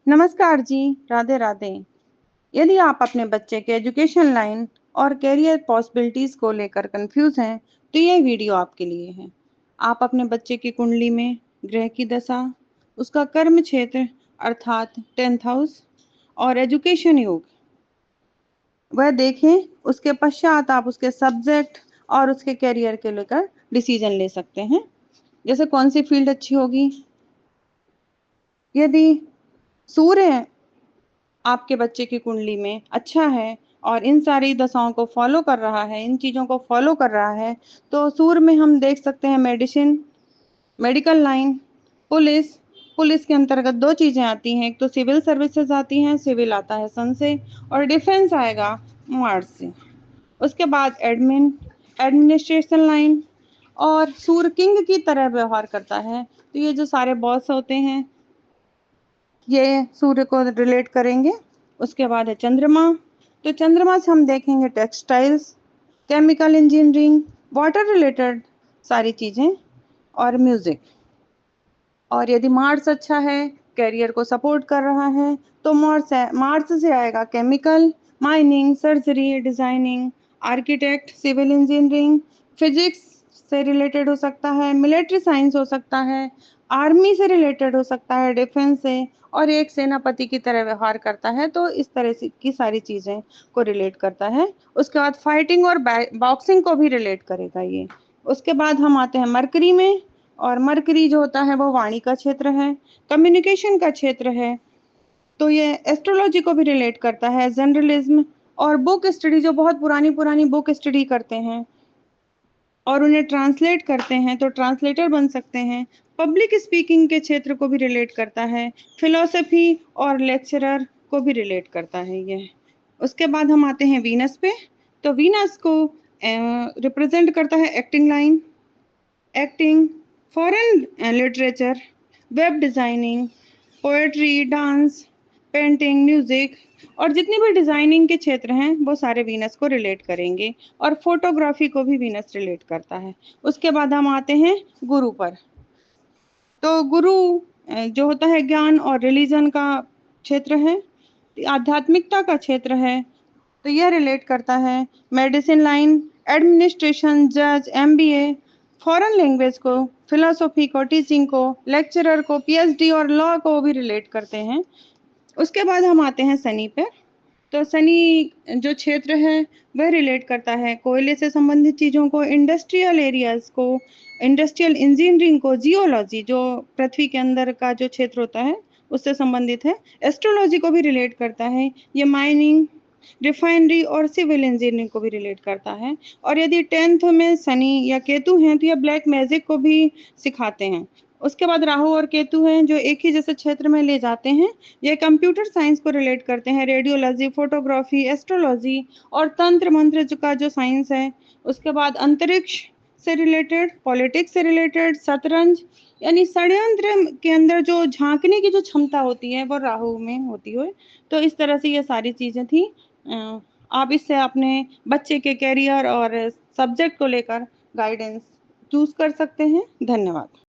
नमस्कार जी, राधे राधे। यदि आप अपने बच्चे के एजुकेशन लाइन और करियर पॉसिबिलिटीज को लेकर कंफ्यूज हैं, तो ये वीडियो आपके लिए है। आप अपने बच्चे की कुंडली में ग्रह की दशा, उसका कर्म क्षेत्र अर्थात 10th हाउस और एजुकेशन योग वह देखें। उसके पश्चात आप उसके सब्जेक्ट और उसके करियर के लेकर डिसीजन ले सकते हैं, जैसे कौन सी फील्ड अच्छी होगी। यदि सूर्य आपके बच्चे की कुंडली में अच्छा है और इन सारी दशाओं को फॉलो कर रहा है, इन चीजों को फॉलो कर रहा है, तो सूर्य में हम देख सकते हैं medicine, medical line, police. Police के अंतर्गत दो चीजें आती हैं, एक तो सिविल सर्विसेज आती हैं, सिविल आता है सन से, और डिफेंस आएगा मार्स से। उसके बाद एडमिन, एडमिनिस्ट्रेशन लाइन, और सूर्य किंग की तरह व्यवहार करता है, तो ये जो सारे बॉस होते हैं ये सूर्य को रिलेट करेंगे। उसके बाद है चंद्रमा, तो चंद्रमा से हम देखेंगे textiles, chemical engineering, water related सारी चीजें, और म्यूजिक। और यदि मार्स अच्छा है, करियर को सपोर्ट कर रहा है, तो मार्स से आएगा chemical, mining, surgery, designing, architect, civil engineering, physics से रिलेटेड हो सकता है, मिलिट्री साइंस हो सकता है, आर्मी से रिलेटेड हो सकता है, डिफेंस से, और एक सेनापति की तरह व्यवहार करता है, तो इस तरह से की सारी चीजें को रिलेट करता है। उसके बाद फाइटिंग और बॉक्सिंग को भी रिलेट करेगा ये। उसके बाद हम आते हैं मरकरी में, और मरकरी जो होता है वो वाणी का क्षेत्र है, कम्युनिकेशन का क्षेत्र है, तो ये एस्ट्रोलॉजी को भी रिलेट करता है, जर्नलिज्म और बुक स्टडी, जो बहुत पुरानी पुरानी बुक स्टडी करते हैं और उन्हें ट्रांसलेट करते हैं, तो ट्रांसलेटर बन सकते हैं। पब्लिक स्पीकिंग के क्षेत्र को भी रिलेट करता है, फिलोसफी और लेक्चरर को भी रिलेट करता है ये। उसके बाद हम आते हैं वीनस पे, तो वीनस को रिप्रेजेंट करता है acting line, acting, foreign literature, web designing, poetry, dance, painting, music, और जितनी भी डिजाइनिंग के क्षेत्र हैं वो सारे वीनस को रिलेट करेंगे, और फोटोग्राफी को भी वीनस रिलेट करता है। उसके बाद हम आते हैं गुरु पर, तो गुरु जो होता है ज्ञान और रिलीजन का क्षेत्र है, आध्यात्मिकता का क्षेत्र है, तो यह रिलेट करता है मेडिसिन लाइन, एडमिनिस्ट्रेशन, जज, एमबीए, फॉरेन लैंग्वेज को, फिलोसॉफी को, टीचिंग को, लेक्चरर को, पीएचडी और लॉ को भी रिलेट करते हैं। उसके बाद हम आते हैं शनि पे, तो शनि जो क्षेत्र है वह रिलेट करता है कोयले से संबंधित चीजों को, इंडस्ट्रियल एरियाज को, इंडस्ट्रियल इंजीनियरिंग को, जियोलॉजी जो पृथ्वी के अंदर का जो क्षेत्र होता है उससे संबंधित है, एस्ट्रोलॉजी को भी रिलेट करता है, ये माइनिंग, रिफाइनरी और सिविल इंजीनियरिंग को भी रिलेट करता है। और यदि 10th में शनि या केतु हैं तो ये ब्लैक मैजिक को भी सिखाते हैं। उसके बाद राहु और केतु हैं जो एक ही जैसे क्षेत्र में ले जाते हैं, ये कंप्यूटर साइंस को रिलेट करते हैं, रेडियोलॉजी, फोटोग्राफी, एस्ट्रोलॉजी और तंत्र मंत्र का जो साइंस है। उसके बाद अंतरिक्ष से रिलेटेड, पॉलिटिक्स से रिलेटेड, शतरंज, यानी षड्यंत्र के अंदर जो झांकने की जो क्षमता होती है वो राहु में होती है। तो इस तरह से ये सारी चीजें थी। आप इससे अपने बच्चे के कैरियर और सब्जेक्ट को लेकर गाइडेंस चूज कर सकते हैं। धन्यवाद।